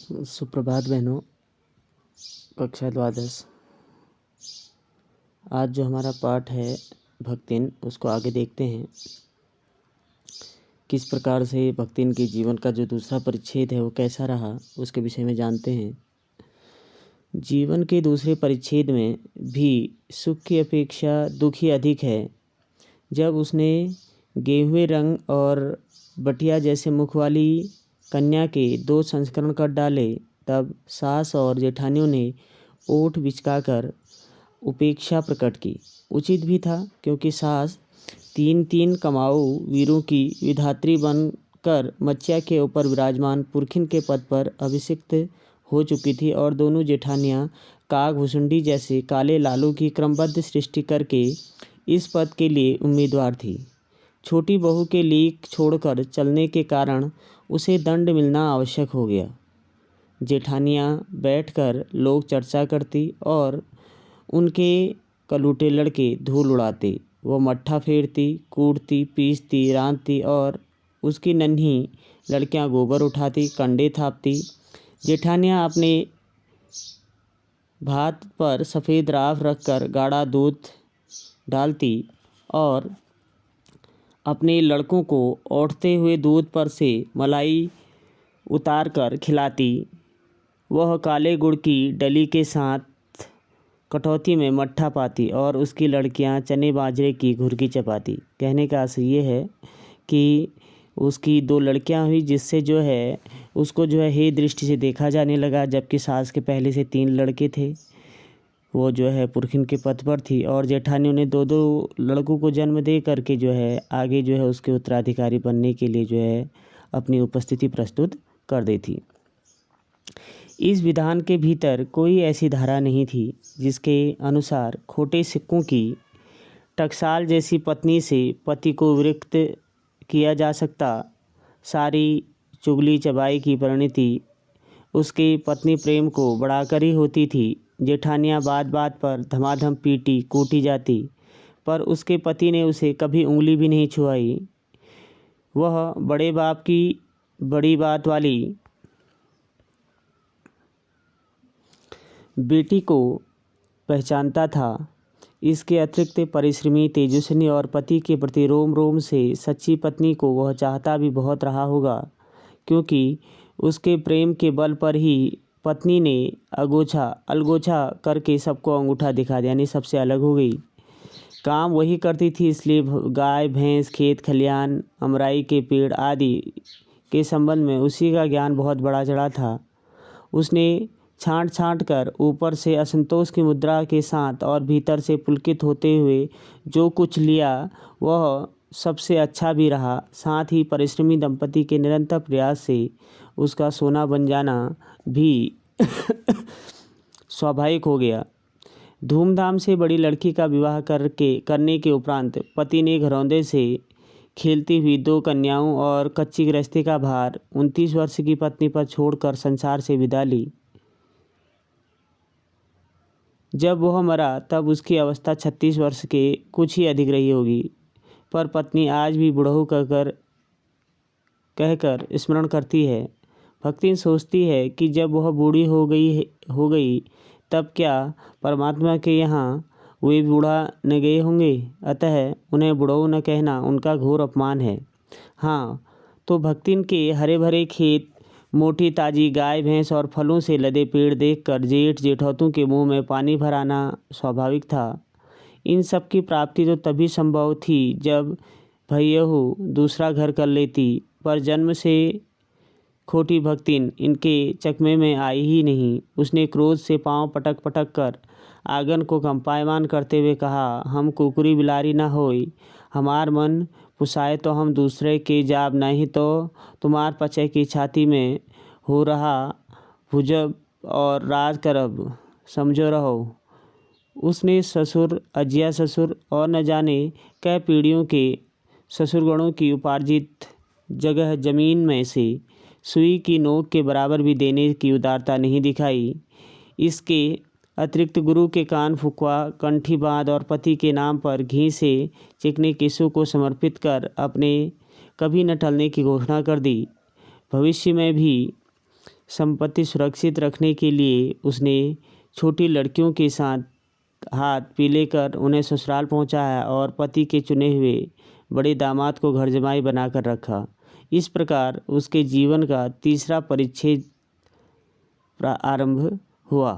सुप्रभात बहनों। कक्षा द्वादश। आज जो हमारा पाठ है भक्तिन, उसको आगे देखते हैं। किस प्रकार से भक्तिन के जीवन का जो दूसरा परिच्छेद है वो कैसा रहा, उसके विषय में जानते हैं। जीवन के दूसरे परिच्छेद में भी सुख की अपेक्षा दुख ही अधिक है। जब उसने गेहुए रंग और बटिया जैसे मुख वाली कन्या के 2 संस्करण कर डाले, तब सास और जेठानियों ने ओठ बिचकाकर उपेक्षा प्रकट की। उचित भी था, क्योंकि सास 3 कमाऊ वीरों की विधात्री बनकर मच्चिया के ऊपर विराजमान पुरखिन के पद पर अभिषिक्त हो चुकी थी और दोनों जेठानियाँ काग भुसुंडी जैसे काले लालों की क्रमबद्ध सृष्टि करके इस पद के लिए उम्मीदवार थी। छोटी बहू के लीक छोड़कर चलने के कारण उसे दंड मिलना आवश्यक हो गया। जेठानियाँ बैठकर लोग चर्चा करती और उनके कलूटे लड़के धूल उड़ाते। वो मट्ठा फेरती, कूटती, पीसती, रांधती और उसकी नन्ही लड़कियां गोबर उठाती, कंडे थापती। जेठानियाँ अपने भात पर सफ़ेद राख रखकर गाढ़ा दूध डालती और अपने लड़कों को औंठते हुए दूध पर से मलाई उतार कर खिलाती। वह काले गुड़ की डली के साथ कटौती में मट्ठा पाती और उसकी लड़कियां चने बाजरे की घुरकी चपाती। कहने का आशय ये है कि उसकी 2 लड़कियां हुई, जिससे जो है उसको जो है हे दृष्टि से देखा जाने लगा, जबकि सास के पहले से 3 लड़के थे। वो जो है पुरखिन के पद पर थी और जेठानियों ने 2 लड़कों को जन्म दे करके जो है आगे जो है उसके उत्तराधिकारी बनने के लिए जो है अपनी उपस्थिति प्रस्तुत कर दी थी। इस विधान के भीतर कोई ऐसी धारा नहीं थी जिसके अनुसार खोटे सिक्कों की टकसाल जैसी पत्नी से पति को विरक्त किया जा सकता। सारी चुगली चबाई की परिणति उसके पत्नी प्रेम को बढ़ाकर ही होती थी। जेठानियाँ बात बात पर धमाधम पीटी कूटी जाती, पर उसके पति ने उसे कभी उंगली भी नहीं छुआई। वह बड़े बाप की बड़ी बात वाली बेटी को पहचानता था। इसके अतिरिक्त परिश्रमी, तेजस्विनी और पति के प्रति रोम रोम से सच्ची पत्नी को वह चाहता भी बहुत रहा होगा, क्योंकि उसके प्रेम के बल पर ही पत्नी ने अलगोछा करके सबको अंगूठा दिखा दिया, यानी सबसे अलग हो गई। काम वही करती थी, इसलिए गाय भैंस, खेत खलियान, अमराई के पेड़ आदि के संबंध में उसी का ज्ञान बहुत बड़ा चढ़ा था। उसने छांट कर ऊपर से असंतोष की मुद्रा के साथ और भीतर से पुलकित होते हुए जो कुछ लिया वह सबसे अच्छा भी रहा। साथ ही परिश्रमी दंपति के निरंतर प्रयास से उसका सोना बन जाना भी स्वाभाविक हो गया। धूमधाम से बड़ी लड़की का विवाह करने के उपरांत पति ने घरौंदे से खेलती हुई 2 कन्याओं और कच्ची गृहस्थी का भार 29 वर्ष की पत्नी पर छोड़कर संसार से विदा ली। जब वह मरा तब उसकी अवस्था 36 वर्ष के कुछ ही अधिक रही होगी, पर पत्नी आज भी बुढ़ऊ कहकर स्मरण करती है। भक्ति सोचती है कि जब वह बूढ़ी हो गई तब क्या परमात्मा के यहाँ वे बूढ़ा न गए होंगे। अतः उन्हें बुढ़ऊ न कहना उनका घोर अपमान है। हाँ, तो भक्तिन के हरे भरे खेत, मोटी ताजी गाय भैंस और फलों से लदे पेड़ देखकर जेठ जेठौतों के मुंह में पानी भर आना स्वाभाविक था। इन सब की प्राप्ति तो तभी संभव थी जब भैयहू दूसरा घर कर लेती, पर जन्म से खोटी भक्तिन इनके चकमे में आई ही नहीं। उसने क्रोध से पांव पटक पटक कर आंगन को कंपायमान करते हुए कहा, हम कुकुरी बिलारी न होई, हमार मन पुसाए तो हम दूसरे के जाब, नहीं तो तुम्हार पचे की छाती में हो रहा भुजब और राज करब, समझो रहो। उसने ससुर, अजिया ससुर और न जाने कै पीढ़ियों के ससुरगणों की उपार्जित जगह जमीन में से सुई की नोक के बराबर भी देने की उदारता नहीं दिखाई। इसके अतिरिक्त गुरु के कान फुकवा, कंठी बांध और पति के नाम पर घी से चिकने केसों को समर्पित कर अपने कभी न टलने की घोषणा कर दी। भविष्य में भी संपत्ति सुरक्षित रखने के लिए उसने छोटी लड़कियों के साथ हाथ पीले कर उन्हें ससुराल पहुंचाया और पति के चुने हुए बड़े दामाद को घर जमाई बनाकर रखा। इस प्रकार उसके जीवन का तीसरा परिच्छेद आरंभ हुआ।